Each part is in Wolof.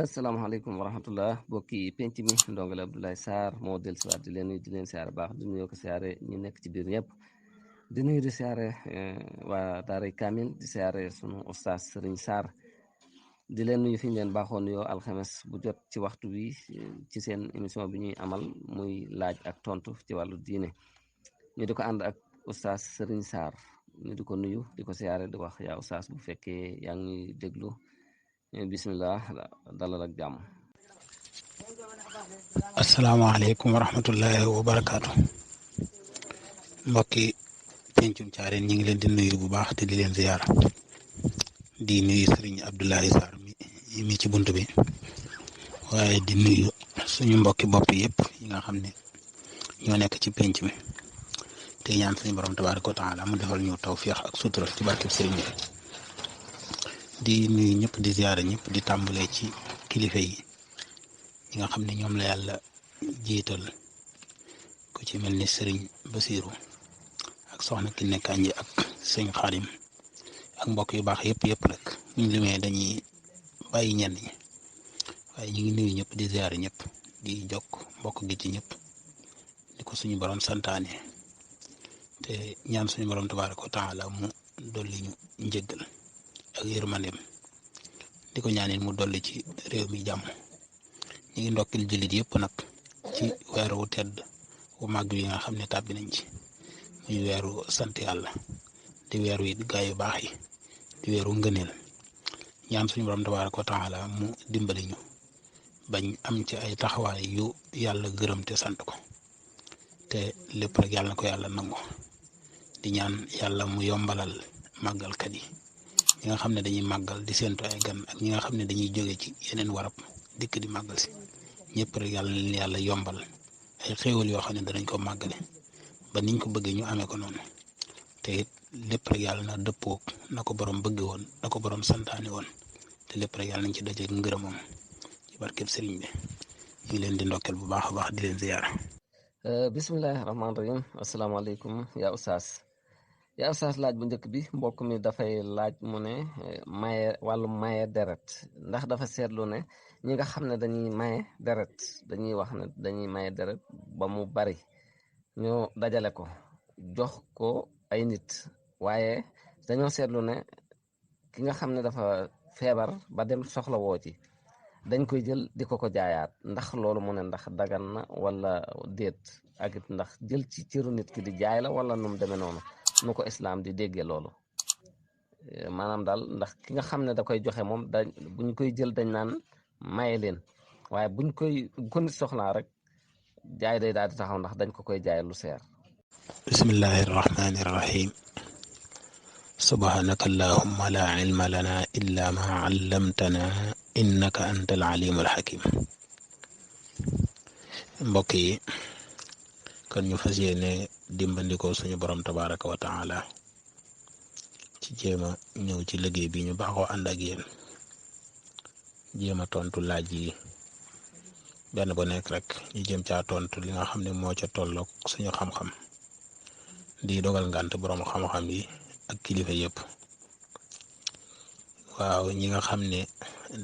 asalaamaaleykum wa rahmatullah bokki penc mi ndongale Abdoulaye Sarr moo del siwaat di leen nuyu di leen siyaare baax di nuyoo ko siyaare ñu nekk ci biir ñëpp di nuyu di siyaare waa daaray Kamil di siyaare sunu oustaz Serigne Sarr di leen nuyu fi ñu leen baaxoo nuyoo alxames bu jot ci waxtu bi ci seen émission bi ñuy amal muy laaj ak tontu ci wàllu diine ñu di ko ànd ak oustaz Serigne Sarr ñu di ko nuyu di ko siyaare di wax yaa oustaz bu fekkee yaa ngi ñuy déglu bismillah dalal ak jàmm. asalaamaaleykum wa rahmatullahi wa barakaatu mbokki pencum caareen ñi ngi leen di nuyu bu baax te di leen ziyaara di nuyu Serigne Abdoulaye Sarr mi ci bunt bi waaye di nuyu suñu mbokki bopp yëpp yi nga xam ne ñoo nekk ci penc mi te ñaan suñu borom tabaaraka wa taala mu defal ñu tawfiix ak sutura ci barkeb Serigne bi di nuyu ñëpp di ziyaara ñëpp di tàmbalee ci kilifa yi ñi nga xam ne ñoom la yàlla jiital ku ci mel ni sëriñ Basiiru ak soxna Kiné Kanji ak sëñ Xaadim ak mbokk yu baax yëpp rek ñu limee dañuy bàyyi ñenn ñi waaye ñu ngi nuyu ñëpp di ziyaara ñëpp di jokk mbokk gi ci ñëpp di ko suñu borom santaane te ñaan suñu borom tabaaraka wa taala mu dolli ñu njëggal ak yërmandeem di ko ñaanit mu dolli ci réew mi jàmm ñu ngi ndokkil jullit yëpp nag ci weeru wu tedd wu màgg yi nga xam ne tàbbi nañ ci muy weeru sant yàlla di weeru yi gaa yu baax yi di weeru ngëneel ñaan suñu borom tabaaraka wa taala mu dimbali ñu bañ am ci ay taxawaay yu yàlla gërëm te sant ko te lépp rek yàlla na ko yàlla nangu di ñaan yàlla mu yombalal màggalkat yi ñi nga xam ne dañuy màggal di séentu ay gan ak ñi nga xam ne dañuy jóge ci yeneen warab dikk di màggal si ñëpp rek yàlla na leen yàlla yombal ay xéewal yoo xam ne danañ ko màggale ba niñ ko bëggee ñu amee ko noonu te it lépp rek yàlla na dëppoog na ko borom bëgge woon na ko borom santaane woon te lépp rek yàlla nañ ci dajeeg ngërëmam ci barkeb sëriñ bi ñu ngi leen di ndokkeel bu baax a baax di leen ziyaara. bismillahi rahmaani rahim asalaamaaleykum yaa oustaz laaj bu njëkk bi mbokk mi dafay laaj mu ne wàllu maye deret ndax dafa seetlu ne ñi nga xam ne dañuy maye deret dañuy wax ne dañuy maye deret ba mu bari ñoo dajale ko jox ko ay nit waaye dañoo seetlu ne ki nga xam ne dafa feebar ba dem soxla woo ci dañ koy jël di ko jaayaat ndax loolu mu ne ndax dagan na wala déet ak it ndax jël ci cëru nit ki di jaay la wala nu mu demee noonu nu ko islaam di déggee loolu maanaam daal ndax ki nga xam ne da koy joxe moom buñ koy jël dañ naan maye leen waaye bu ko nit soxlaa rek jaay day daal di taxaw ndax dañ ko koy jaay lu seer. bismillahi rahmaani rahim subhanaka allahumma la ilma lana illa ma allamtana innaka anta al alimul hakim mbokk yi kon ñu fas yéene dimbandikoo suñu borom tabaraka wa taala ci jéema ñëw ci liggéey bi ñu baaxoo ànd ak yéen jéema tontu laaj yi benn bu nekk rek ñu jëm caa tontu li nga xam ne moo ca tolloog suñu xam-xam di dogal ngant borom xam-xam yi ak kilifa yëpp waaw ñi nga xam ne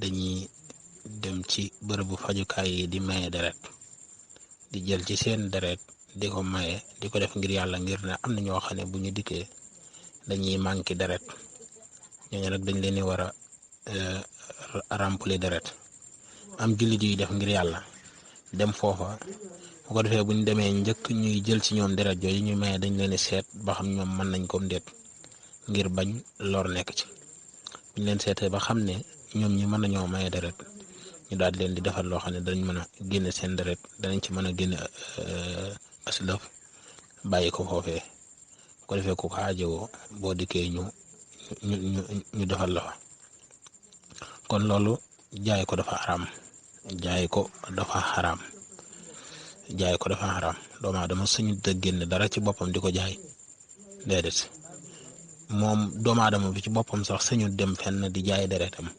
dañuy dem ci bërëbu fajukaay yi di maye deret di jël ci seen deret di ko maye di ko def ngir yàlla ngir ne am na ñoo xam ne bu ñu dikkee dañuy manqué deret ñooñu nag dañ leen di war a remplir deret am jullit yuy def ngir yàlla dem foofa bu ko defee bu ñu demee njëkk ñuy jël ci ñoom deret jooju ñu maye dañ leen di seet ba xam ñoom mën nañ ko déet ngir bañ lor nekk ci bu ñu leen seetee ba xam ne ñoom ñi mën nañoo maye deret ñu daal di leen di defal loo xam ne danañ mën a génne seen deret danañ ci mën a génne aslëf bàyyi ko foofee bu ko defee ku ko aajowoo boo dikkee ñu defal la fa kon loolu jaay ko dafa xaraam doomu aadama suñu te génne dara ci boppam di ko jaay déedéet moom doomu aadama bi ci boppam sax suñu dem fenn di jaay deretam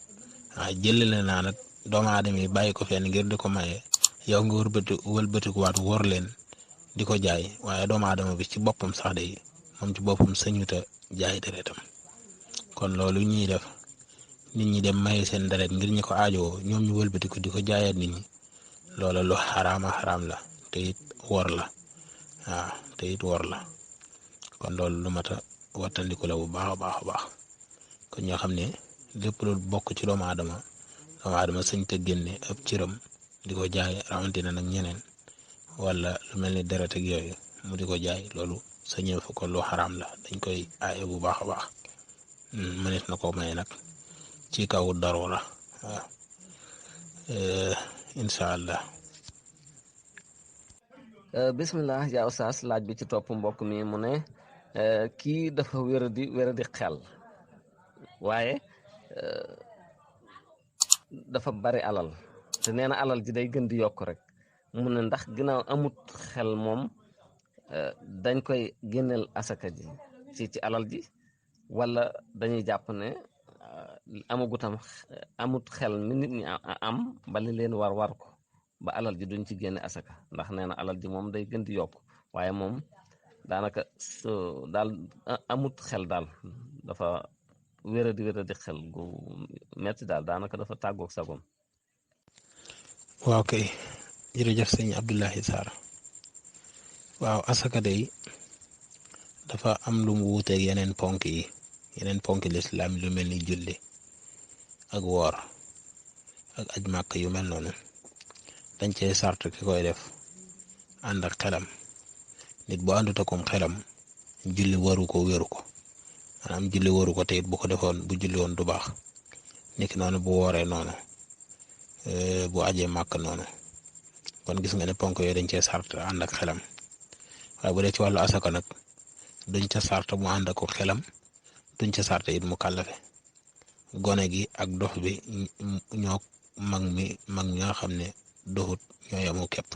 waaye jëlale naa nag doomu aadama yi bàyyi ko fenn ngir di ko maye yow nga wëlbatikuwaat wóor leen di ko jaay waaye doomu aadama bi ci boppam sax day moom ci boppam sañuta jaay deretam kon loolu ñuy def nit ñi dem maye seen deret ngir ñi ko aajowoo ñoom ñu wëlbati ko di ko jaayaat nit ñi loola lu xaraama xaraam la te it wor la waaw te it wor la kon loolu lu mat a wattandiku la bu baax a baax a baax kon ñoo xam ne lépp lu bokk ci doomu aadama sëñ te génne ab cëram di ko jaay rawatina nag ñeneen wala lu mel ni deret ak yooyu mu di ko jaay loolu sañee fa ko lu xaraam la dañ koy aaye bu baax a baax mënees na ko may nag ci kaw darura waaw incha allah. bismillah yaa Oustaz laaj bi ci topp mbokk mi mu ne kii dafa wéradi xel waaye dafa bari alal te nee na alal ji day gën di yokk rek mu ne ndax ginnaaw amut xel moom dañ koy génneel asaka ji ci alal ji wala dañuy jàpp ne amagutam amut xel mi nit ñi am ba li leen war ko ba alal ji duñ ci génne asaka ndax nee na alal ji moom day gën di yokk waaye moom daanaka daal amut xel daal dafa wéradi xel gu metti daal daanaka dafa tàggoog sagom. waaw kay jërëjëf sëñ Abdoulaye Sarr waaw asaka day dafa am lu mu wuuteeg yeneen ponk lislaam lu mel ni julli ak woor ak aj màkk yu mel noonu dañ cee sart ki koy def ànd ak xelam nit bu àndut akum xelam julli waru ko wéru ko maanaam julli waru ko te it bu ko defoon bu julli woon du baax niki noonu bu wooree noonu bu ajee màkk noonu kon gis nga ne ponk yooyu dañ cee sart ànd ak xelam waaye bu dee ci wàllu asaka nag duñ ca sart mu ànd ak xelam duñ ca sart it mu kàllafe gone gi ak dof bi ñoo mag mi nga xam ne doxut ñoo yamu képp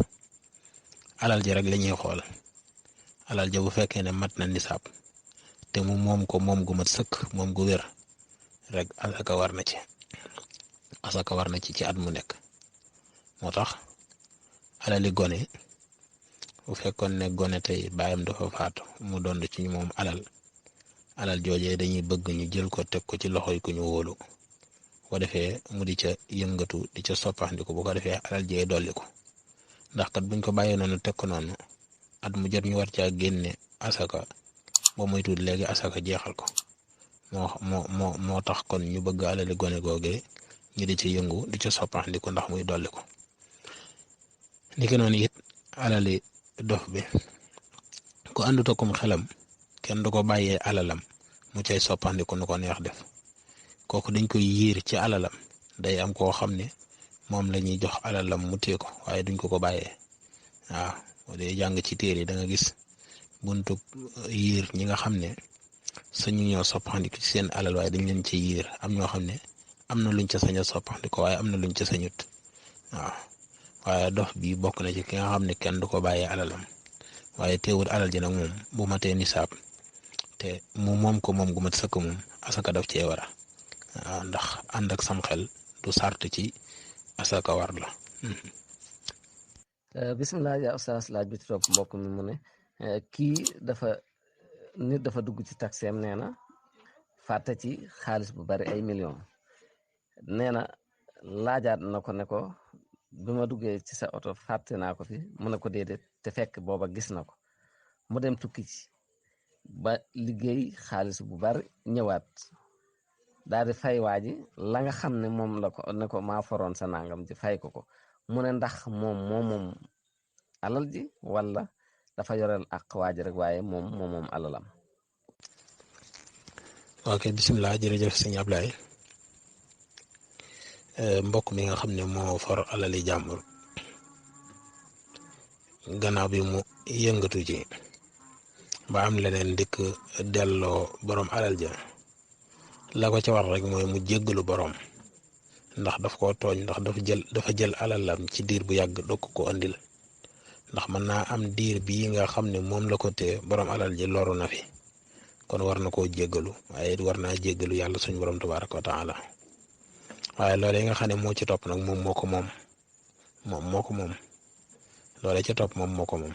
alal ji rek la ñuy xool alal ja bu fekkee ne mat na nisaab te mu moom ko moom gu mat sëkk moom gu wér rek asaka war na ci at mu nekk moo tax alali gone bu fekkoon ne gone tey baayam dafa faatu mu doon ci moom alal joojee dañuy bëgg ñu jël ko teg ko ci loxoy ku ñu wóolu bu defee mu di ca yëngatu di ca soppaxndiku bu ko defee alal jee dolli ko ndax kat buñ ko bàyyee noonu teg ko noonu at mu jot ñu war caa génne asaka ba moytuwul léegi asaka jeexal ko moo tax kon ñu bëgg alali gone googee ñu di ca yëngu di ca soppaxndiku ndax muy dolli ko niki noonu it alali dof bi ku àndut akum xelam kenn du ko bàyyee alalam mu cay soppandiku nu ko neex def kooku dañ koy yiir ci alalam day am koo xam ne moom la ñuy jox alalam mu téye ko waaye duñ ko bàyyee waaw boo dee jàng ci téere yi da nga gis buntu yiir ñi nga xam ne sañu ñoo soppandiku ci seen alal waaye dañ leen ci yiir am ñoo xam ne am na luñ ca sañ a soppandiku waaye am na luñ ca sañut waaw waaye dof bi bokk na ci ki nga xam ne kenn du ko bàyyee alalam waaye teewul alal ji nag moom bu matee nisaab te mu moom ko moom gu mat sëkk moom asaka daf cee wara waaw ndax ànd ak sam xel du sart ci asaka war la. bisimilah yaa Oustaz laaj bi ci topp mbokk mi mu ne kii nit dafa dugg ci taxeem nee na fàtte ci xaalis bu bari ay millions nee na laajaat na ko ne ko bi ma duggee ci sa oto fàtte naa ko fi mu ne ko déedéet te fekk booba gis na ko mu dem tukki ci ba liggéey xaalis bu bari ñëwaat daal di fay waa ji la nga xam ne moom la ko ne ko maa foroon sa nangam ji fay ko mu ne ndax moom alal ji wala dafa yoreel ak waa ji rek waaye moom alalam. ok bisimilah jërëjëf sëñ Ablaye mbokk mi nga xam ne moo for alali jàmbur gannaaw bi mu yëngatu ci ba am leneen dikk delloo borom alal ja la ko ca war rek mooy mu jéggalu borom ndax daf koo tooñ ndax dafa jël alalam ci diir bu yàgg doo ko andil ndax mën naa am diir bii nga xam ne moom la ko téye borom alal ji loru na fi kon war na koo jéggalu waaye it war naa jéggalu yàlla suñu borom tabaaraka wa taala waaye loolee nga xam ne moo ci topp nag moom moo ko moom loolee ca topp moom moo ko moom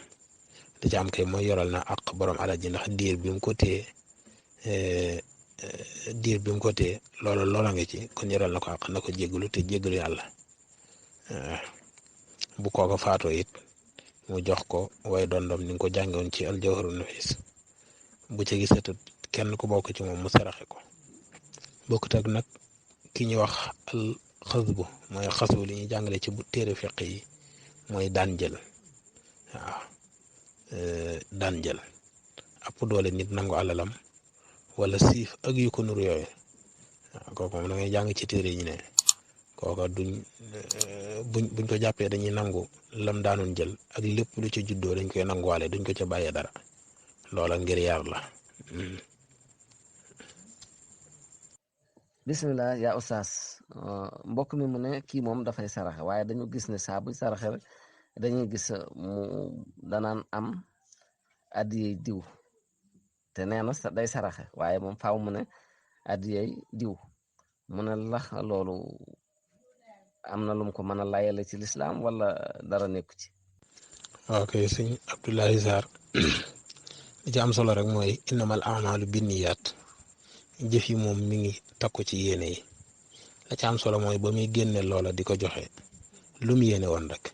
da ca am kay mooy yoral na ak borom alal ji ndax diir bi mu ko téye diir bi mu ko téye loola nga ci kon yaral na ko àq na ko jéggalu te jéggalu yàlla bu kooko faatoo it mu jox ko way dondom ni nga ko jàngewoon ci aljawharun nafis bu ci gisatut kenn ku bokk ci moom mu saraxe ko bokkut ak nag ki ñuy wax al xasbu mooy xasbu li ñuy jàngale ci téere fiq yi mooy daan jël waaw daan jël app doole nit nangu alalam wala siif ak yu ko nur yooyu waaw kooku moom da ngay jàng ci téere yi ne kooka buñ ko jàppee dañuy nangu lam daanoon jël ak lépp lu ci juddoo dañ koy nanguwaale duñ ko ca bàyyee dara loola ngir yar la. bisimilah yaa oustaz mbokk mi mu ne kii moom dafay saraxe waaye dañu gis ne saa buy saraxe rek dañuy gis mu danaan am addiyey diw te nee na day saraxe waaye moom faaw mu ne addiyey diw mu ne lax loolu am na lum ko mën a layale ci lislaam wala dara nekku ci. ok sëñ Abdoulaye Sarr li ci am solo rek mooy innamal a'maalu binniyaat jëf yi moom mi ngi takku ci yéene yi la ci am solo mooy ba muy génne loola di ko joxe lu mu yéene woon rek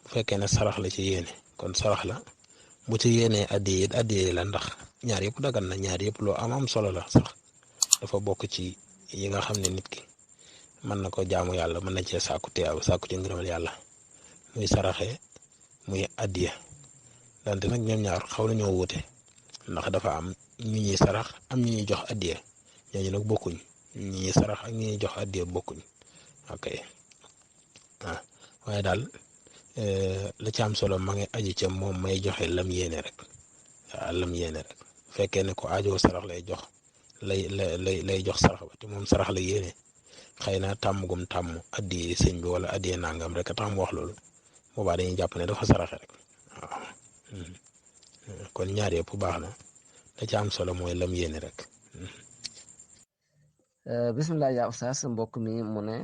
bu fekkee ne sarax la ci yéene kon sarax la bu ci yéenee addiye la ndax ñaar yëpp dagan na ñaar yëpp loo am solo la sax dafa bokk ci yi nga xam ne nit ki mën na ko jaamu yàlla mën na cee sàkku teew sàkku ci ngërëmal yàlla muy saraxe muy addiya dante nag ñoom ñaar xaw nañoo wuute ndax dafa am ñu ñuy sarax am ñu ñuy jox addiya ñooñu nag bokkuñ ñu ñuy sarax ak ñu ñuy jox addiya bokkuñ ok waaye daal la ci am solo ma ngi aji ca moom may joxe lam yéene rek waaw lam yéene rek bu fekkee ne ko aajoo sarax lay jox lay jox sarax ba te moom sarax la yéene xëy na tàmm gum tàmm addi sëñ bi wala addi nangam rek a tax mu wax loolu boobaa dañuy jàpp ne dafa saraxe rek waaw kon ñaar yëpp baax na la ci am solo mooy lam yéene rek. bisimilah yaa oustaz mbokk mi mu ne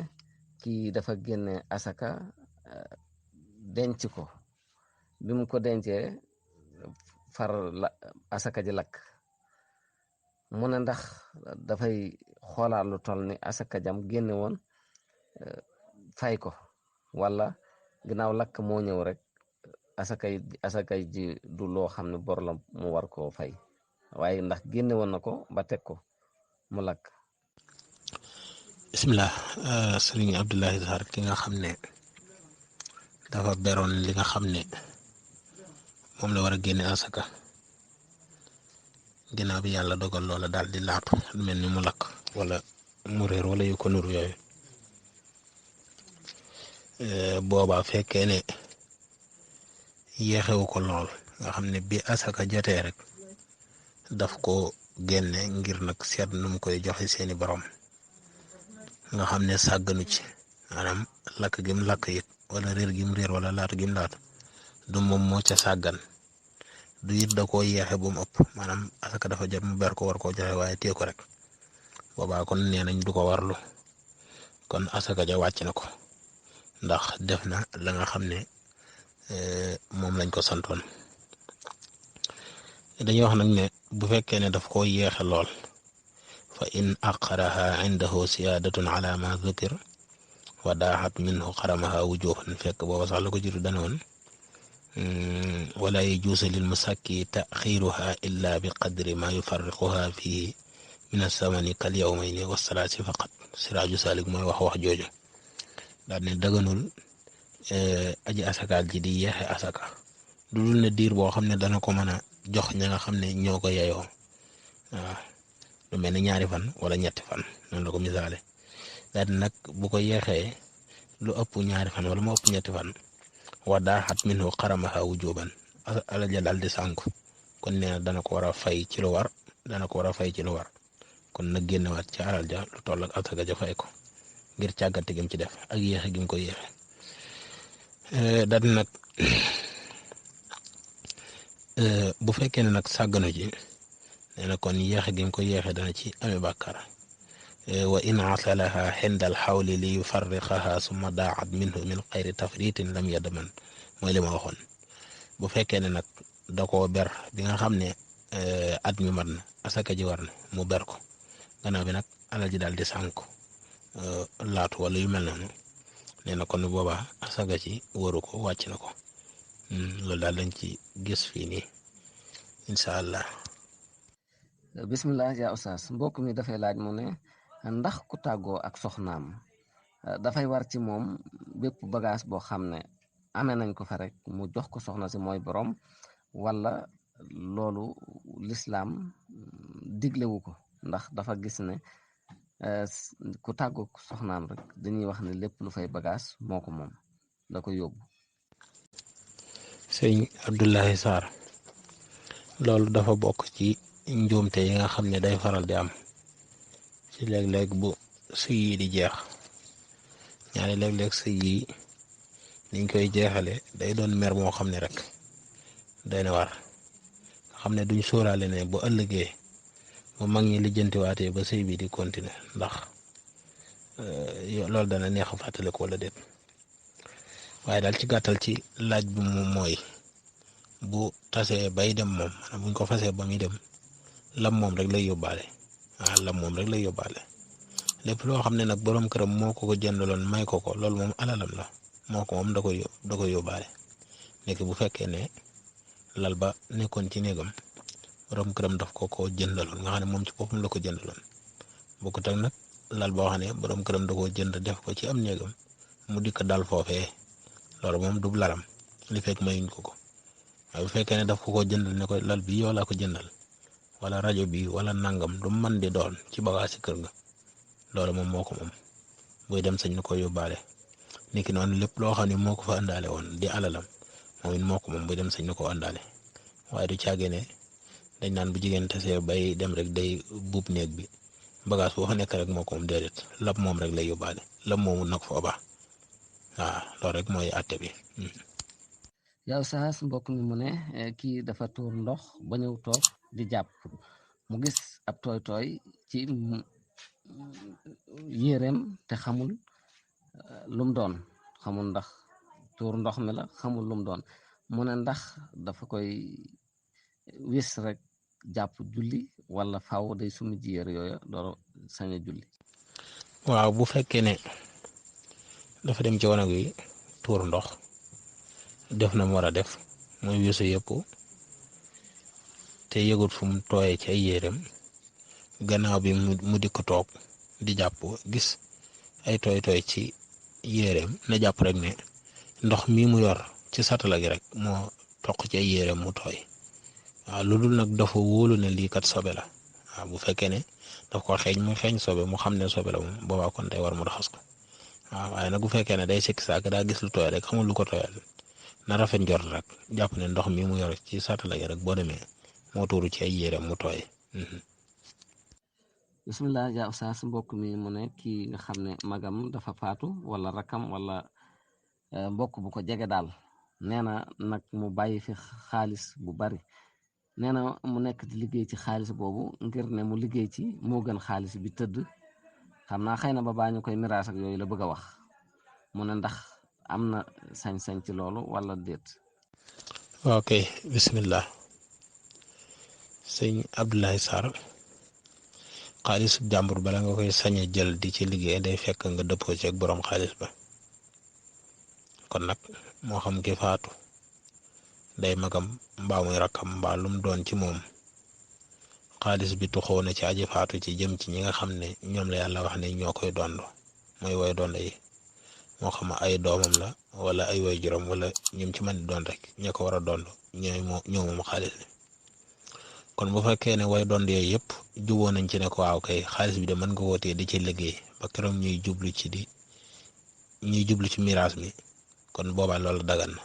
kii dafa génne asaka denc ko bi mu ko dencee far asaka ji lakk mu ne ndax dafay xoolaat lu toll ni asaka jam génne woon fay ko wala ginnaaw lakk moo ñëw rek asaka ji du loo xam ne bor la mu war koo fay waaye ndax génne woon na ko ba teg ko mu lakk. bisimilah sëriñ Abdoulaye Sarr ki nga xam ne dafa beroon li nga xam ne moom la war a génne asaka ginnaaw bi yàlla dogal loola daal di laatu lu mel ni mu lakk wala mu réer wala yu ko nuru yooyu boobaa fekkee ne yéexewu ko lool nga xam ne bi asaka jotee rek daf ko génne ngir nag seet nu mu koy joxe seeni borom nga xam ne sàgganu ci maanaam lakk gim lakk it wala réer gim réer wala laatu gim laatu du moom moo ca sàggan du it da koo yeexe bu mu ëpp maanaam asaka dafa jot mu ber ko war koo joxe waaye téye ko rek boobaa kon nee nañ du ko warlu kon asaka ja wàcc na ko ndax def na la nga xam ne moom lañ ko santoon dañuy wax nag ne bu fekkee ne daf koo yeexe lool fa in aqaraha indahu siyaadatun ala ma dhukir wa daaxat minhu xaramaha wujuhan fekk booba sax la ko jiitu danoon wala yajuusu lil musakki taxiruha illa bi qadri ma yufarriquha fihi min asamani kal yawmayni wa salaasi faqat siraaju salik mooy wax jooju daal ne daganul aji asakaal ji di yeexe asaka du dul ne diir boo xam ne dana ko mën a jox ña nga xam ne ñoo ko yeyoo waaw lu mel ni ñaari fan wala ñetti fan noonu la ko misaale daal nag bu ko yeexee lu ëpp ñaari fan wala mu ëpp ñetti fan wa daaxat minhu xaramaha wujuban alal ja daal di sànku kon nee na dana ko war a fay ci lu war kon nag génnewaat ci alal ja lu toll ak asaka ja fay ko ngir càggante gim ci def ak yéexe gim ko yéexe daal nag bu fekkee ne nag sàgganu ji nee na kon yéexe gim ko yéexe dana ci amee bàkkaar wa in asalaha xindal xawli li yufarriqaha summa daaxat minhu min xayri tafritin lam yadaman mooy li ma waxoon bu fekkee ne nag da koo ber bi nga xam ne at mi mat na asaka ji war na mu ber ko gannaaw bi nag alal ji daal di sànku laatu wala yu mel noonu nee na kon boobaa asaga ci waru ko wàcc na ko. loolu daal lañ ci gis fii nii incha allah. bismillah yaa oustaz mbokk mi dafay laaj mu ne ndax ku tàggoo ak soxnaam dafay war ci moom bépp bagage boo xam ne amee nañ ko fa rek mu jox ko soxna si mooy borom wala loolu lislaam diglewu ko ndax dafa gis ne ku tàggoo ak soxnaam rek dañuy wax ne lépp lu fay bagage moo ko moom da ko yóbbu. sëñ Abdoulaye Sarr loolu dafa bokk ci njuumte yi nga xam ne day faral di am ci léeg-léeg bu sëy yi di jeex ñaari léeg-léeg sëy yi niñ koy jeexale day doon mer moo xam ne rek day na war nga xam ne duñ sóoraale ne bu ëllëgee bu mag ñi lijjantiwaatee ba sëy bi di continuer ndax loolu dana neex a fàttaliku wala déet waaye daal ci gàttal ci laaj bi moom mooy bu tasee bay dem moom maanaam buñ ko fasee ba muy dem lam moom rek lay yóbbaale lam moom rek lay yóbbaale lépp loo xam ne nag borom këram moo ko jëndaloon may ko loolu moom alalam la moo ko moom da koy yóbbaale nekk bu fekkee ne lal ba nekkoon ci néegam borom këram daf ko jëndaloon nga xam ne moom ci boppam la ko jëndaloon bokkut ak nag lal boo xam ne borom këram da koo jënd def ko ci am néegam mu dikk dal foofee loolu moom du lalam li fekk mayuñ ko waaye bu fekkee ne daf ko jëndal ne ko lal bi yow laa ko jëndal wala rajo bi wala nangam lu man di doon ci bagage ci kër ga loolu moom moo ko moom buy dem sañ na ko yóbbaale niki noonu lépp loo xam ne moo ko fa àndaale woon di alalam moom it moo ko moom buy dem sañ na ko àndaale waaye du caage ne dañ naan bu jigéen tasee bay dem rek day buub néeg bi bagage boo fa nekk rek moo ko moom déedéet lab moom rek lay yóbbaale lab moomu nag fa baax waaw loolu rek mooy àtte bi. yow saas mbokk mi mu ne kii dafa tuur ndox ba ñëw toog di jàpp mu gis ab tooy ci yéreem te xamul lum doon xamul ndax tuur ndox mi la xamul lum doon mu ne ndax dafa koy wis rek jàpp julli wala faw day sumi ji yére yooyu door sañ a julli. waaw bu fekkee ne dafa dem ci wanag wi tuur ndox def na mu war a def mooy wisu yëpp te yëgut fu mu tooyee ci ay yéreem gannaaw bi mu dikk toog di jàpp gis ay tooy ci yéreem na jàpp rek ne ndox mi mu yor ci satala gi rek moo toq ci ay yéreem mu tooy waaw lu dul nag dafa wóolu ne lii kat sobe la waaw bu fekkee ne daf ko xeeñ mu xeeñ sobe mu xam ne sobe la moom boobaa kon day war mu raxas ko waaw waaye nag bu fekkee ne day sikki saak daa gis lu tooy rek xamul lu ko tooyal na rafet njort rek jàpp ne ndox mi mu yor ci satala gi rek boo demee moo tuuru ci ay yéreem mu tooy. bisimilah yaa oustaz mbokk mi mu ne kii nga xam ne magam dafa faatu wala rakam wala mbokk bu ko jege daal nee na nag mu bàyyi fi xaalis bu bari nee na mu nekk di liggéey ci xaalis boobu ngir ne mu liggéey ci moo gën xaalis bi tëdd xam naa xëy na ba baa ñu koy miraas ak yooyu la bëgg a wax mu ne ndax am na sañ-sañ ci loolu wala déet. ok bismillah sëñ Abdoulaye Sarr xaalisu jàmbur bala nga koy sañe jël di ci liggéey day fekk nga dëppoo ci ak borom xaalis ba kon nag moo xam ki faatu day magam mbaa muy rakkam mbaa lum doon ci moom xaalis bi tuxoo na ci aji faatu ci jëm ci ñi nga xam ne ñoom la yàlla wax ne ñoo koy dond mooy woy dond yi moo xam ay doomam la wala ay woy juróom wala ñoom ci man di doon rek ña ko war a dond ñoo moom xaalis bi kon bu fekkee ne way dond yooyu yëpp juboo nañ ci ne ko waaw kay xaalis bi de mën nga wootee di ci liggéey ba keroog ñuy jublu ci miraas mi kon boobaa loolu dagan na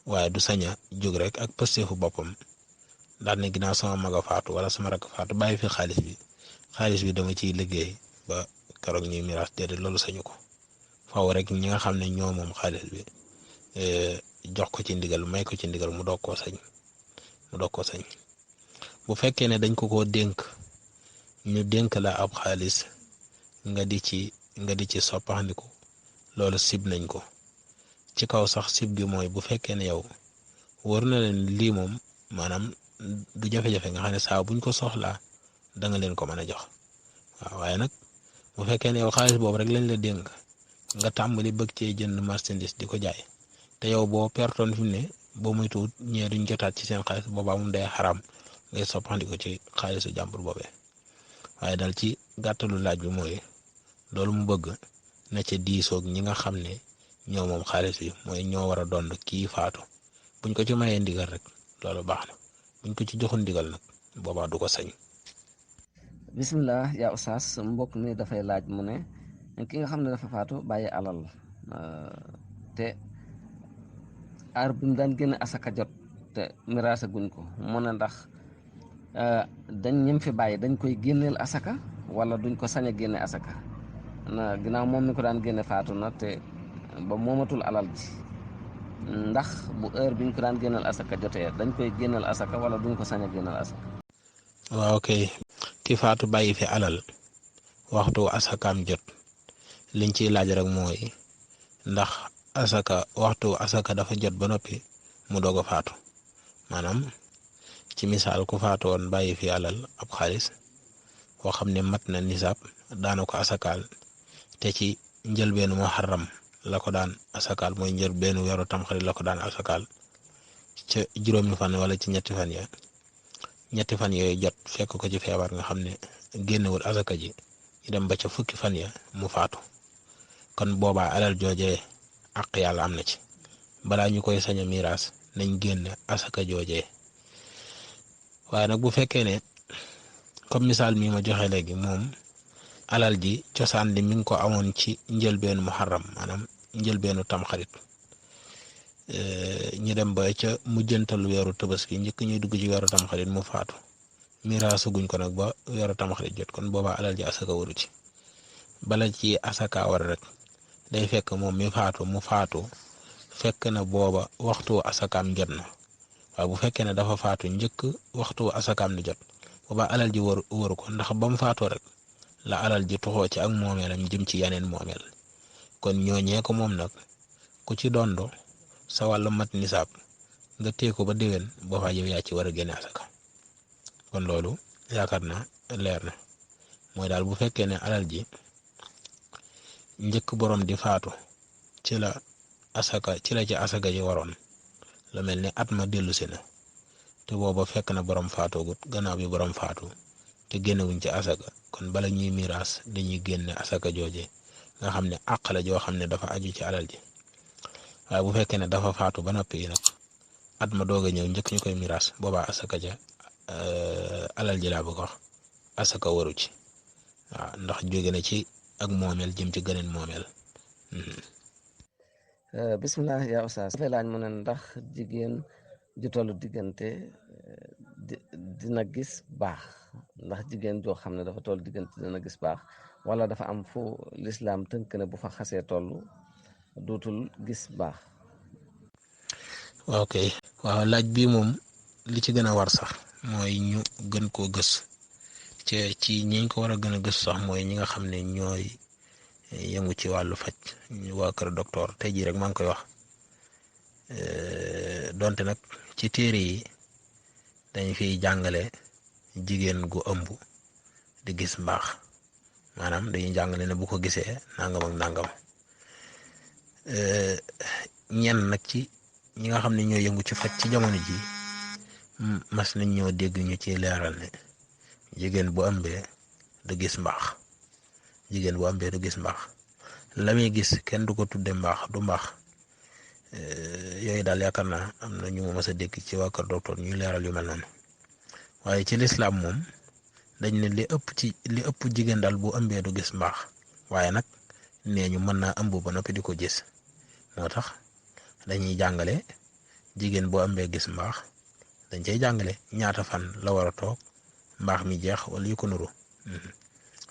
waaye du sañ a jóg rek ak pësteefu boppam daal ne ginnaaw sama mag a faatu wala sama rakk faatu bàyyi fi xaalis bi dama ciy liggéey ba keroog ñuy miraas déedéet loolu sañu ko faw rek ñi nga xam ne ñoo moom xaalis bi jox ko ci ndigal may ko ci ndigal mu doog koo sañ bu fekkee ne dañ ko dénk ñu dénk la ab xaalis nga di ci soppaxandiku loolu sib nañ ko ci kaw sax sib gi mooy bu fekkee ne yow war na leen lii moom maanaam du jafe-jafe nga xam ne saa buñ ko soxlaa da nga leen ko mën a jox waaw waaye nag bu fekkee ne yow xaalis boobu rek lañ la dénk nga tàmbali bëgg cee jënd marchandise di ko jaay te yow boo pertoon fi mu ne boo muy tuut ñee duñ jotaat ci seen xaalis boobaa moom day xaram ngay soppandiko ci xaalisu jàmbur boobee waaye daal ci gàttalu laaj bi mooy loolu mu bëgg na ca diisoog ñi nga xam ne ñoo moom xaalis bi mooy ñoo war a doon kii faatu buñ ko ci mayee ndigal rek loolu baax na buñ ko ci joxul ndigal nag boobaa du ko sañ. bisimilah yaa oustaz mbokk mi dafay laaj mu ne ki nga xam ne dafa faatu bàyyi alal te aar bi mu daan génne asaka jot te miraasa guñ ko mu ne ndax dañ ñim fi bàyyi dañ koy génneel asaka wala duñ ko sañ a génne asaka na ginnaaw moom mi ko daan génne faatu na te ba moomatul alal ji ndax bu heure biñ ko daan génneel asaka jotee dañ koy génneel asaka wala duñ ko sañ a génneel asaka. waaw kay ki faatu bàyyi fi alal waxtu asakaam jot liñ ciy laaj rek mooy ndax waxtu asaka dafa jot ba noppi mu doog a faatu maanaam ci misaal ku faatu woon bàyyi fi alal ab xaalis boo xam ne mat na nisaab daana ko asakaal te ci njëlbeenu muharram la ko daan asakaal mooy njëlbeenu weeru tamxarit la ko daan asakaal ca juróomi fan wala ci ñetti fan yooyu jot fekk ko ci feebar nga xam ne génnewul asaka ji ñu dem ba ca fukki fan ya mu faatu kon boobaa alal joojee àq yàlla am na ci balaa ñu koy sañ a miraas nañ génne asaka joojee waaye nag bu fekkee ne comme misaal mi ma joxe léegi moom alal ji cosaan li mi ngi ko amoon ci njëlbeenu muharram maanaam njëlbeenu tamxarit ñu dem ba ca mujjantalu weeru tabaski njëkk ñuy dugg ci weeru tamxarit mu faatu miraasu guñ ko nag ba weeru tamxarit jot kon boobaa alal ji asaka waru ci bala ci asaka war rek day fekk moom mi faatu mu faatu fekk na booba waxtu asakaam jot na waaye bu fekkee ne dafa faatu njëkk waxtu asakaam di jot boobaa alal ji waru ko ndax ba mu faatoo rek la alal ji toxoo ci ak moomeelam jëm ci yeneen moomeel kon ñooñee ko moom nag ku ci dondo sa wàllu mat nisaab nga téye ko ba déwén boobaa yow yaa ci war a génne asaka kon loolu yaakaar na leer na mooy daal bu fekkee ne alal ji njëkk borom di faatu ci la ci asaka ji waroon lu mel ne at ma dellusi na te booba fekk na borom faatoogut gannaaw bi borom faatu te génnewuñ ci asaka kon bala ñuy miraas dañuy génne asaka jooje nga xam ne àq la joo xam ne dafa aju ci alal ji waaye bu fekkee ne dafa faatu ba noppi nag at ma doog a ñëw njëkk ñu koy miraas boobaa asaka ja alal ji laa bëgg wax asaka waru ci waaw ndax jóge na ci ak moomeel jëm ci gëneen moomeel. bisimilah yaa oustaz dafay laaj mu ne ndax jigéen ju tollu diggante dina gis baax ndax jigéen joo xam ne dafa toll diggante dina gis baax wala dafa am fu lislaam tënk ne bu fa xasee toll dootul gis baax. ok waaw laaj bi moom li ci gën a war sax mooy ñu gën koo gëstu ci ñiñ ko war a gën a gëstu sax mooy ñi nga xam ne ñooy yëngu ci wàllu faj waa kër docteur tey jii rek maa ngi koy wax donte nag ci téere yi dañ fiy jàngale jigéen gu ëmb di gis mbaax maanaam dañuy jàngale ne bu ko gisee nangam ak nangam ñenn nag ci ñi nga xam ne ñoo yëngu ci faj ci jamono ji mas nañ ñoo dégg ñu ci leeral ne jigéen bu ëmbee du gis mbaax la muy gis kenn du ko tudde mbaax du mbaax yooyu daal yaakaar naa am na ñu ma mas a dégg ci waa kër docteur ñuy leeral yu mel noonu waaye ci lislaam moom dañ ne li ëpp jigéen daal bu ëmbee du gis mbaax waaye nag nee ñu mën naa ëmb ba noppi di ko gis moo tax dañuy jàngale jigéen bu ëmbee gis mbaax dañ cay jàngale ñaata fan la war a toog mbaax mi jeex wala yu ko nuru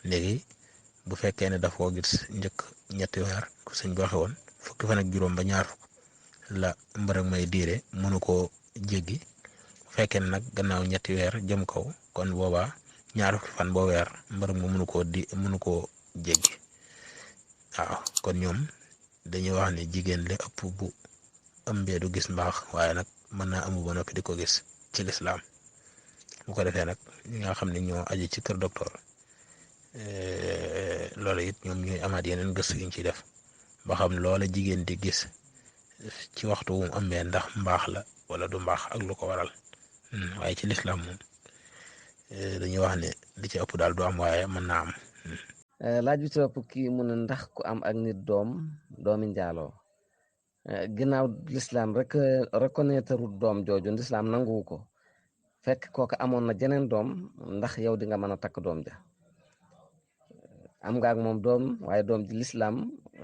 léegi bu fekkee ne dafa ko gis njëkk ñetti weer ku sëñ bi waxe woon fukki fan ak juróom ba ñaar fukk la mbërëg may diire mënu koo jéggi bu fekkee ne nag gannaaw ñetti weer jëm kaw kon boobaa ñaar fukki fan boo weer mbërëg ma mënu koo jéggi waaw kon ñoom dañuy wax ne jigéen li ëpp bu ëmbee du gis mbaax waaye nag mën naa ëmb ba noppi di ko gis ci lislaam bu ko defee nag ñi nga xam ne ñoo aju ci kër docteur loolu it ñoom ñuy amaat yeneen gëstu yuñ ciy def ba xam loola jigéen di gis ci waxtu wu mu amee ndax mbaax la wala du mbaax ak lu ko waral waaye ci lislaam moom dañuy wax ne li ci ëpp daal du am waaye mën naa am. laaj bi ci topp kii mu ne ndax ku am ak nit doomi njaaloo ginnaaw lislaam rek reconnaître doom jooju lislaam nanguwu ko fekk kooku amoon na jeneen doom ndax yow di nga mën a takk doom ja am nga ak moom doom waaye doom ji lislaam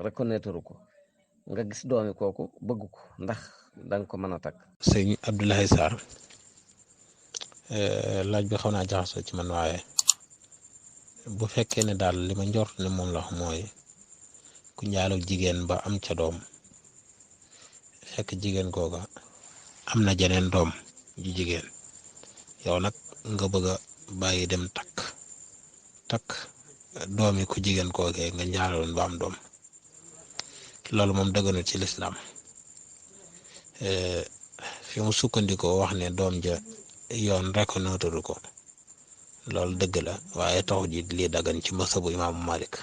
reconnaître ko nga gis doomi kooku bëgg ko ndax danga ko mën a takk. sëñ Abdoulaye Sarr laaj bi xaw naa jaxasoo ci man waaye bu fekkee ne daal li ma njort ne moom la wax mooy ku njaaloo jigéen ba am ca doom fekk jigéen googa am na jeneen doom ju jigéen yow nag nga bëgg a bàyyi dem takk doomi ku jigéen kookee nga njaaloon ba am doom loolu moom dëgganul ci lislaam fi mu sukkandikoo wax ne doom ja yoon reconnaître ko loolu dëgg la waaye taxu ji lii dagan ci masabu imaamu Malik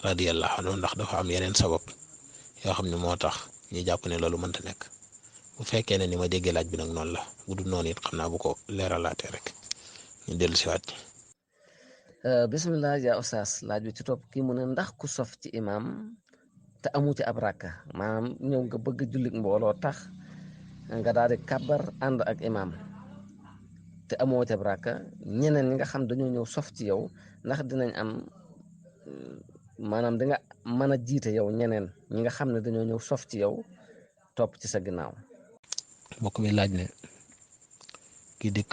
radiyallahu anhu ndax dafa am yeneen sabab yoo xam ne moo tax ñu jàpp ne loolu mënta nekk bu fekkee ne ni ma déggee laaj bi nag noonu la bu dul noonu it xam naa bu ko leeralaatee rek ñu dellu si waat. bisimilah yaa oustaz laaj bi ci topp kii mu ne ndax ku sof ci imaam te amu ci ab rakka maanaam ñëw nga bëgg jullit mbooloo tax nga daal di kàbbar ànd ak imaam te amoo ci ab rakka ñeneen ñi nga xam dañoo ñëw sof ci yow ndax dinañ am maanaam di nga mën a jiite yow ñeneen ñi nga xam ne dañoo ñëw sof ci yow topp ci sa ginnaaw. mbokk mi laaj ne ki dikk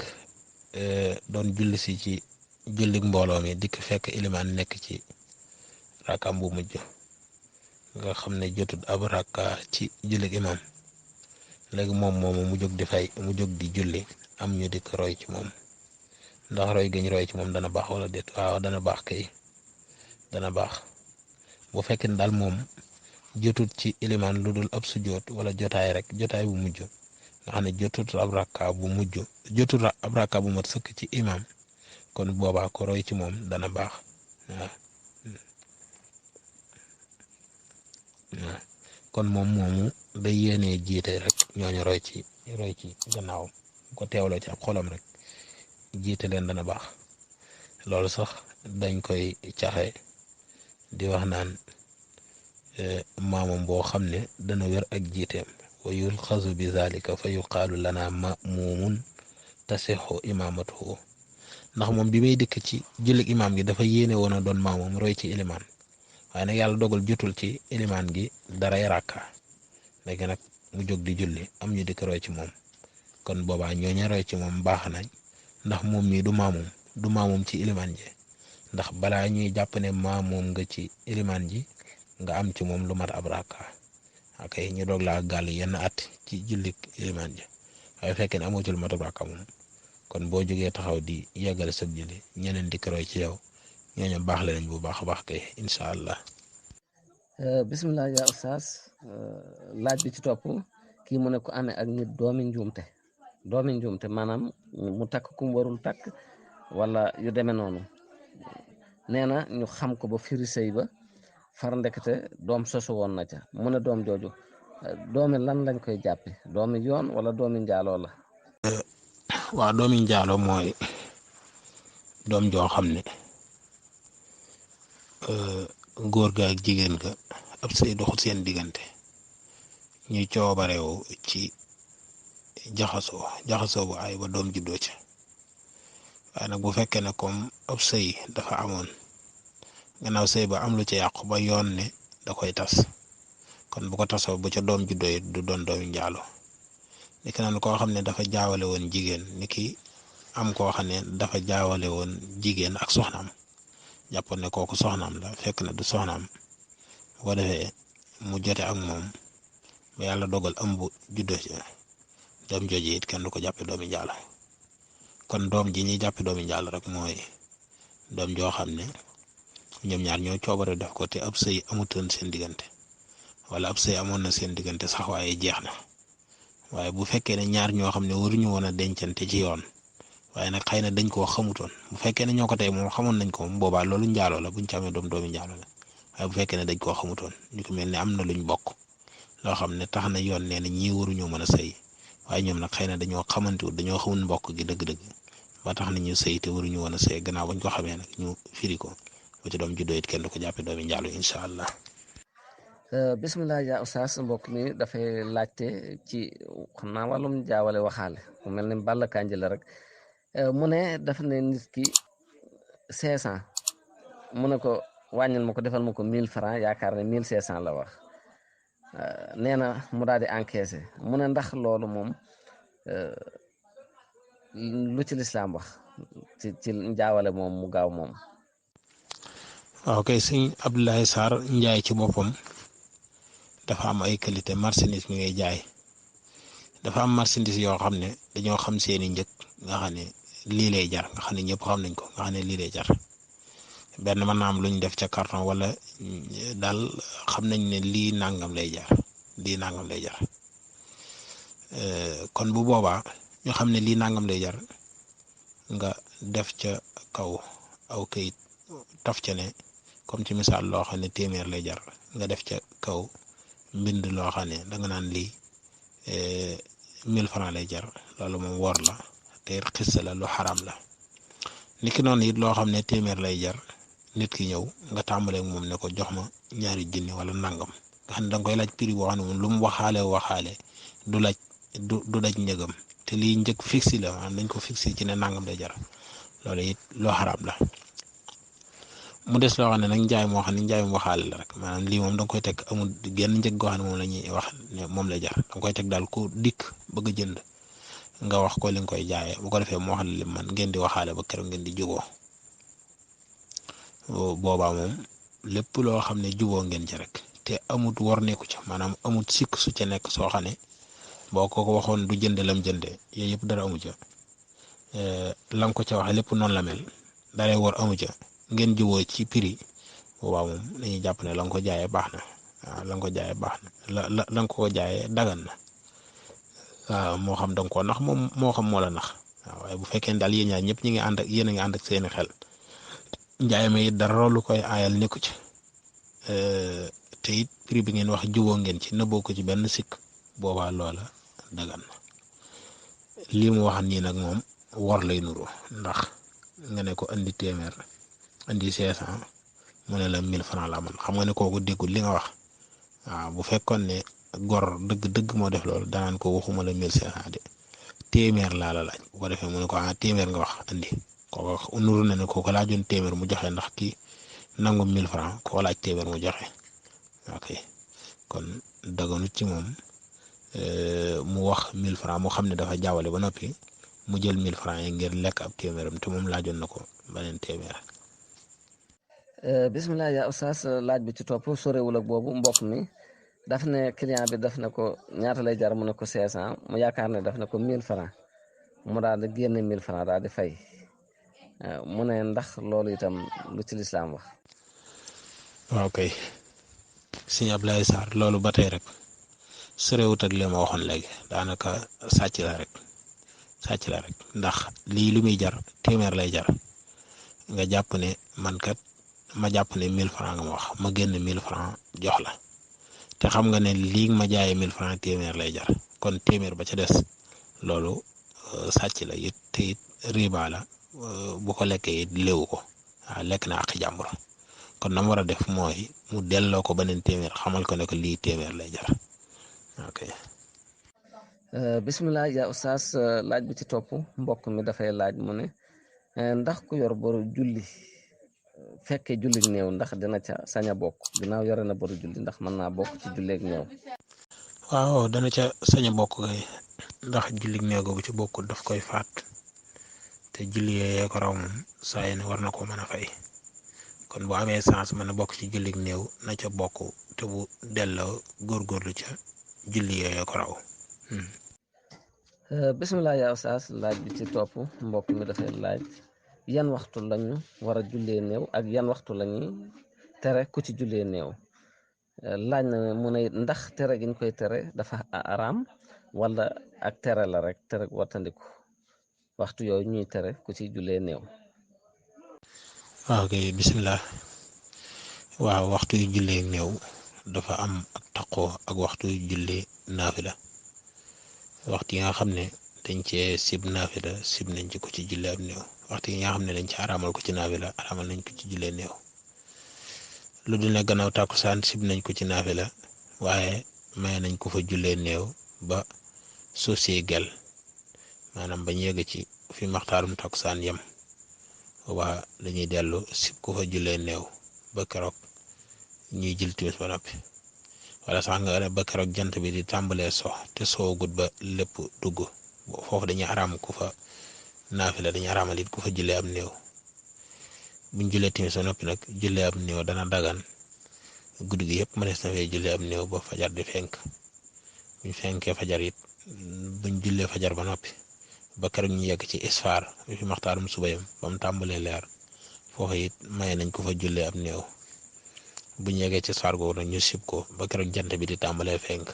doon julli si ci jullik mbooloo mi dikk fekk ilimaan nekk ci rakam bu mujj nga xam ne jotut ab rakka ci jullik imaam léegi moom moomu mu jóg di fay mu jóg di julli am ñu dikk roy ci moom ndax roy gi ñu roy ci moom dana baax wala déet waaw dana baax kay dana baax bu fekkee ne daal moom jotut ci ilimaan lu dul ab sujjoot wala jotaay rek jotaay bu mujj nga xam ne jotut ab rakka bu mujj jotut ab rakka bu mat sëkk ci imaam kon boobaa ko roy ci moom dana baax waaw kon moom moomu day yéenee jiite rek ñooñu roy ci gannaawam ko teewloo ci ab xolam rek jiite leen dana baax loolu sax dañ koy caxe di wax naan maamam boo xam ne dana wér ak jiiteem wa yulxasu bi zalika fa yuqaalu lana mamumun tasixu imaamatuhu ndax moom bi may dikk ci jullit imaam gi dafa yéene woon a doon maamam roy ci ilimaan waaye nag yàlla dogal jotul ci ilimaan gi daray ràkka léegi nag mu jóg di julli am ñu dikk roy ci moom kon boobaa ñooñu roy ci moom baax nañ ndax moom mii du maamum ci ilimaan ji ndax balaa ñuy jàpp ne maamum nga ci ilimaan ji nga am ci moom lu mat ab ràkka akay ñu doog laa gàll yenn at ci jullit ilimaan ji waaye fekkee ne amoo ci lu mat ab ràkka moom kon boo jógee taxaw di yeggale sab julli ñeneen di roy ci yow ñooñu baax la nañ bu baax a baax kay incha allah. bisimilah yaa oustaz laaj bi ci topp kii mu ne ku amee ak nit doomi njuumte maanaam mu takk ku mu warul takk wala yu demee noonu nee na ñu xam ko ba firi sëy ba far ndekete doom sosu woon na ca mu ne doom jooju doomi lan lañ koy jàppe doomi yoon wala doomi njaaloo la. waaw doomi njaaloo mooy doom joo xam ne góor ga ak jigéen ga ab sëy doxul seen diggante ñuy coobarewu ci jaxasoo bu ay ba doom juddoo ca waaye nag bu fekkee ne comme ab sëy dafa amoon gannaaw sëy ba am lu ca yàqu ba yoon ne da koy tas kon bu ko tasoo bu ca doom juddoo it du doon doomi njaaloo niki naan koo xam ne dafa jaawale woon jigéen niki am koo xam ne dafa jaawale woon jigéen ak soxnaam jàppoon ne kooku soxnaam la fekk na du soxnaam bu ko defee mu jote ak moom ba yàlla dogal ëmb juddoo ci doom jooju it kenn du ko jàppe doomi njaalo kon doom ji ñuy jàppe doomi njaalo rek mooy doom joo xam ne ñoom ñaar ñoo coobare def ko te ab sëy amutoon seen diggante wala ab sëy amoon na seen diggante sax waaye jeex na waaye bu fekkee ne ñaar ñoo xam ne waruñu woon a dencante ci yoon waaye nag xëy na dañ koo xamutoon bu fekkee ne ñoo ko tey moom xamoon nañ ko moom boobaa loolu njaaloo la buñ ci amee doom doomi njaaloo la waaye bu fekkee ne dañ koo xamutoon ñu ko mel ne am na luñ bokk loo xam ne tax na yoon nee na ñii waruñoo mën a sëy waaye ñoom nag xëy na dañoo xamantiwut dañoo xamul mbokk gi dëgg-dëgg ba tax na ñu sëy te waruñu woon a sëy gannaaw bañ ko xamee nag ñu firi ko bu ci doom juddoo it kenn du ko jàppee doomi njaaloo incha allah. bisimilah yaa oustaz mbokk mi dafay laajte ci xam naa wàllum jaawale waxaale mu mel ni Balla Kanji la rek mu ne dafa ne nit ki 500 mu ne ko wàññil ma ko defal ma ko 1000 francs yaakaar ne 1500 la wax nee na mu daal di encaissé mu ne ndax loolu moom lu ci lislaam wax ci jaawale moom mu gaaw moom. waaw kay sëñ Abdoulaye Sarr njaay ci boppam dafa am ay qualité marchandise mi ngay jaay dafa am marchandise yoo xam ne dañoo xam seeni njëg nga xam ne lii lay jar nga xam ne ñëpp xam nañ ko nga xam ne lii lay jar benn mën naa am lu ñu def ca carton wala daal xam nañ ne lii nangam lay jar lii nangam lay jar kon bu boobaa ñu xam ne lii nangam lay jar nga def ca kaw aw kayit taf ca ne comme ci misaal loo xam ne téeméer lay jar nga def ca kaw mbind loo xam ne danga naan lii 1000 francs lay jar loolu moom wor la te xis la lu xaram la niki noonu it loo xam ne téeméer lay jar nit ki ñëw nga tàmbalee moom ne ko jox ma ñaari junni wala nangam nga xam ne danga koy laaj prix boo xam ne moom lu mu waxaale du laaj du daj njëgam te lii njëg fixe la maanaam dañ ko fixe ci ne nangam lay jar loolu it loo xaraam la mu des loo xam ne nag njaay moo xam ne njaayum waxaale la rek maanaam lii moom danga koy teg amul genn njëg goo xam ne moom la ñuy wax ne moom lay jar danga koy teg daal ku dikk bëgg a jënd nga wax ko li nga koy jaayee bu ko defee moo xam ne li man ngeen di waxaale ba keroog ngeen di juboo boobaa moom lépp loo xam ne juboo ngeen ci rek te amut war nekku ca maanaam amut sikk su ca nekk soo xam ne boo ko waxoon du jënde lam jënde yooyu yëpp dara amu ca la nga ko ca waxee lépp noonu la mel daree war amu ca ngeen juboo ci prix boobaa moom dañuy jàpp ne la nga ko jaayee baax na waaw la nga ko jaayee baax na la nga ko jaayee dagan na waaw moo xam danga ko nax moom moo xam moo la nax waaw waaye bu fekkee ne daal yéen ñaar ñëpp ñi ngi ànd ak yéen a ngi ànd ak seeni xel njaay ma it dara lu koy aayal nekku ci te it prix bi ngeen wax juboo ngeen ci nëbboo ko ci benn sikk boobaa loola dagan na lii mu waxan nii nag moom war lay nuru ndax nga ne ko andi téeméer andi 500 mu ne la 1000 francs la man xam nga ne kooku déggul li nga wax waaw bu fekkoon ne gor dëgg moo def loolu danaan ko waxuma la 1500 de téeméer laa la laaj bu ko defee mu ne ko téeméer nga wax andi kooku nuru na ne kooku laajoon téeméer mu joxe ndax kii nangu 1000 francs koo laaj téeméer mu joxe ok kon daganut ci moom mu wax 1000 francs mu xam ne dafa jaawale ba noppi mu jël 1000 francs yi ngir lekk ab téeméeram te moom laajoon na ko beneen téeméer. bisimilah yaa oustaz laaj bi ci topp sorewul ak boobu mbokk mi daf ne client bi daf ne ko ñaata lay jar mu ne ko 500 mu yaakaar ne daf ne ko 1000 francs mu daal di génne 1000 francs daal di fay mu ne ndax loolu itam lu ci lislaam wax. waaw kay sëñ Abdoulaye Sarr loolu ba tey rek sorewut ak li ma waxoon léegi daanaka sàcc la rek ndax lii lu muy jar téeméer lay jar nga jàpp ne man kat ma jàpp ne 1000 francs nga ma wax ma génn 1000 francs jox la te xam nga ne lii ma jaayee 1000 francs téeméer lay jar kon téeméer ba ca des loolu sàcc la it te it riba la bu ko lekkee it léwu ko waaw lekk na ak jàmbur kon na mu war a def mooy mu delloo ko beneen téeméer xamal ko ne ko lii téeméer lay jar ok. bisimilah yaa oustaz laaj bi ci topp mbokk mi dafay laaj mu ne ndax ku yor boru julli fekkee julli néew ndax dina ca sañ a bokk ginnaaw yore na boru julli ndax mën naa bokk ci julleeg néew. waaw dana ca sañ a bokk kay ndax jullig néew bu ci bokkul daf koy faat te julli yee ko raw moom saa yéene war na ko mën a fay kon bu amee sens mën a bokk ci jullig néew na ca bokk te bu delloo góorgóorlu ca julli yee ko raw. bisimilah yaa oustaz laaj bi ci topp mbokk mi dafay laaj yan waxtu lañu war a jullee néew ak yan waxtu lañuy tere ku ci jullee néew laaj na mu ne ndax tere giñ koy tere dafa araam wala ak tere la rek tere wattandiku. waxtu yooyu ñuy tere ku ci jullee néew. waaw kay bisimilah. waaw waxtu yu jullee néew dafa am ak taqoo ak waxtu yu jullee naafila. waxtu yi nga xam ne dañ cee sib naafila sib nañ ci ko ci jullee ab néew. waxtu yi nga xam ne dañ ci araamal ko ci naafila araamal nañ ko ci jullee néew. lu dul ne gannaaw tàkkusaan sib nañ ko ci naafila waaye may nañ ko fa jullee néew ba suuf si gel maanaam bañ yegg ci fi maxtaarum tàkkusaan yem boobaa dañuy dellu sib ko fa jullee néew ba keroog ñuy jël timis ba noppi wala sax nga ne ba keroog jant bi di tàmbalee so te soo gut ba lépp dugg foofu dañuy araam ku fa naafila dañuy araamal it ku fa jullee am néew. buñ jullee timis ba noppi nag jullee ab néew dana dagan guddi gi yëpp mënees na fee jullee ab néew ba fajar di fenk buñ fenkee fajar it buñ jullee fajar ba noppi ba keroog ñu yegg ci isfaar fi maxtaarum subayam ba mu tàmbalee leer foofu it may nañ ko fa jullee ab néew buñ yeggee ci isfaar googu nag ñu sib ko ba keroog jant bi di tàmbalee fenk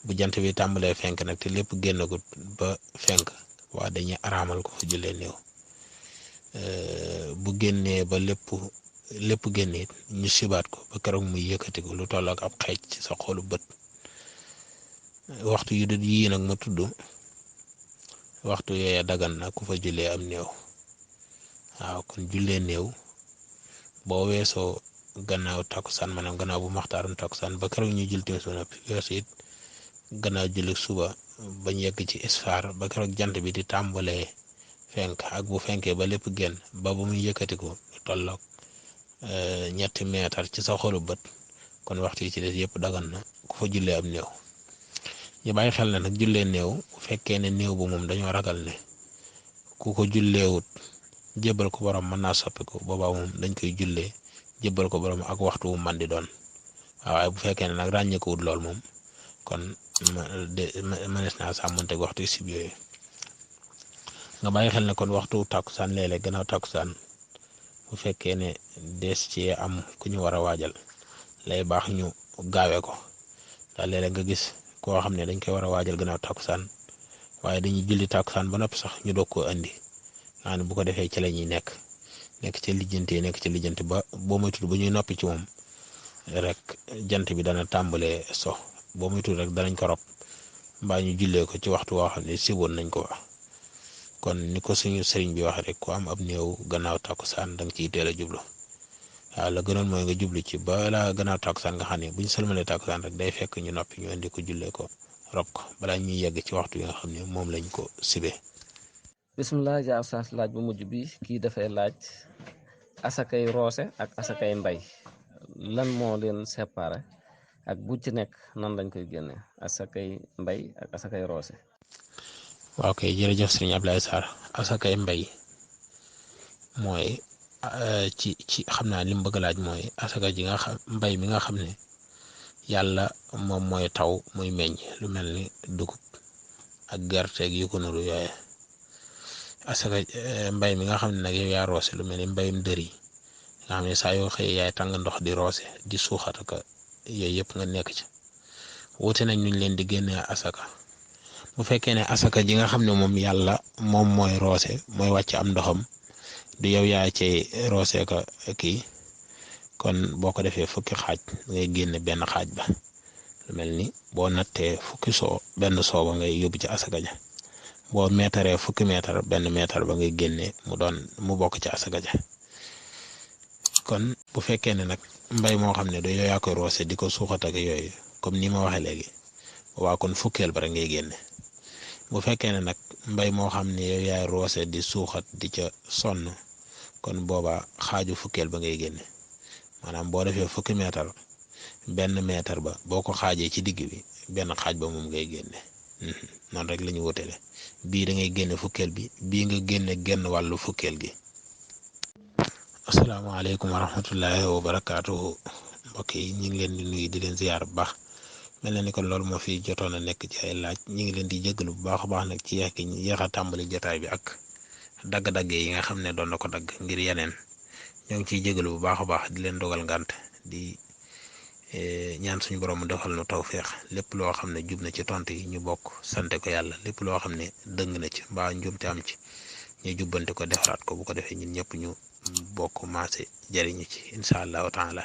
bu jant bi tàmbalee fenk nag te lépp génnagut ba fenk waa dañuy araamal ko fa jullee néew. bu génnee ba lépp génn it ñu sibaat ko ba keroog muy yëkkati ko lu toll ak ab xeej ci sa xolu bët. waxtu yu dul yii nag ma tudd waxtu yooya dagan na ku fa jullee am néew. waaw kon jullee néew boo weesoo gannaaw takkusaan maanaam gannaaw bu maxtaarum takkusaan ba keroog ñu jël timis ba noppi weesu it gannaaw julli suba bañ yegg ci isfaar ba keroog jant bi di tàmbalee fenk ak bu fenkee ba lépp génn ba muy yëkkati ko tolloog 3 meetar ci sa xolu bët kon waxtu yi ci des yëpp dagan na ku fa jullee am néew. ñu bàyyi xel ne nag jullee néew bu fekkee ne néew bu moom dañoo ragal ne ku ko julleewut jébbal ko borom mën naa soppi ko boobaa moom dañ koy jullee jébbal ko borom ak waxtu wu man di doon waaye bu fekkee ne nag ràññeekuwut lool moom kon mënees naa sàmmanteeg waxtu sib yooyu. nga bàyyi xel ne kon waxtu tàkkusaan léeg-léeg gannaaw tàkkusaan bu fekkee ne des ci am ku ñu war a waajal lay baax ñu gaawe ko ndax léeg-léeg nga gis koo xam ne dañ koy war a waajal gannaaw tàkkusaan waaye dañuy julli tàkkusaan ba noppi sax ñu doog koo andi nga ne bu ko defee ci la ñuy nekk ca lijjanti ba boo moytuwul bu ñuy noppi ci moom rek jant bi dana tàmbalee so boo moytuwul rek danañ ko rob mbaa ñu jullee ko ci waxtu woo xam ne siboon nañ ko wax. kon ni ko suñu sëriñ bi wax rek ku am ab néew gannaaw tàkkusaan da nga ciy teel a jublu waaw la gënoon mooy nga jublu ci balaa gannaaw tàkkusaan nga xam ne buñ sëlmalee tàkkusaan rek day fekk ñu noppi ñu indi ko jullee ko rob ko balaa ñuy yegg ci waxtu yi nga xam ne moom lañ ko sibee. bisimilah yaa Oustaz laaj bu mujj bi kii dafay laaj asakay roose ak asakay mbay lan moo leen séparé ak bu ci nekk nan lañ koy génne asakay mbay ak asakay roose. waaw kay jërëjëf sëriñ Ablaye Sarr asakay mbay mooy ci xam naa li mu bëgg laaj mooy asaka ji nga xam mbay mi nga xam ne yàlla moom mooy taw muy meññ lu mel ni dugub ak gerte yu ko nuru yooye asaka mbay mi nga xam ne nag yow yaa roose lu mel ni mbayum dër yi nga xam ne saa yoo xëyee yaay tàng ndox di roose di suuxat ak yooyu yëpp nga nekk ci wuute nañ nuñ leen di génnee asaka. bu fekkee ne asaka ji nga xam ne moom yàlla moom mooy roose mooy wàcc am ndoxam du yow yaa cay roose ko kii kon boo ko defee fukki xaaj ngay génne benn xaaj ba lu mel ni boo nattee fukki benn soo ba ngay yóbbu ci asaka ja boo meetaree fukki meetar benn meetar ba ngay génne mu bokk ci asaka ja kon bu fekkee ne nag mbay moo xam ne du yow yaa koy roose di ko suuxat ak yooyu comme ni ma waxee léegi waa kon fukkeel ba rek ngay génne. bu fekkee ne nag mbay moo xam ne yow yaay roose di suuxat di ca sonn kon booba xaaju fukkeel ba ngay génne maanaam boo defee fukki meetar benn meetar ba boo ko xaajee ci digg bi benn xaaj ba moom ngay génne noonu rek la ñu wutale bii da ngay génne fukkeel bi bii nga génne genn wàllu fukkeel gi. asalaamaaleykum wa rahmatullahi wa barakaatuhu mbokk yi ñu ngi leen di nuyu di leen ziyaar bu baax. mel na ni kon loolu moo fi jotoon a nekk ci ay laaj ñu ngi leen di jégalu bu baax a baax nag ci yéex a tàmbali jotaay bi ak dagg-dagg yi nga xam ne doon na ko dagg ngir yeneen ñoo ngi ciy jégalu bu baax a baax di leen dogal ngànt di ñaan suñu borom mu defal nu tawféex lépp loo xam ne jub na ci tontu yi ñu bokk sante ko yàlla lépp loo xam ne dëng na ci mbaa njuumte am ci ñu jubbante ko defaraat ko bu ko defee ñun ñëpp ñu bokk maase jariñu ci incha allahu taala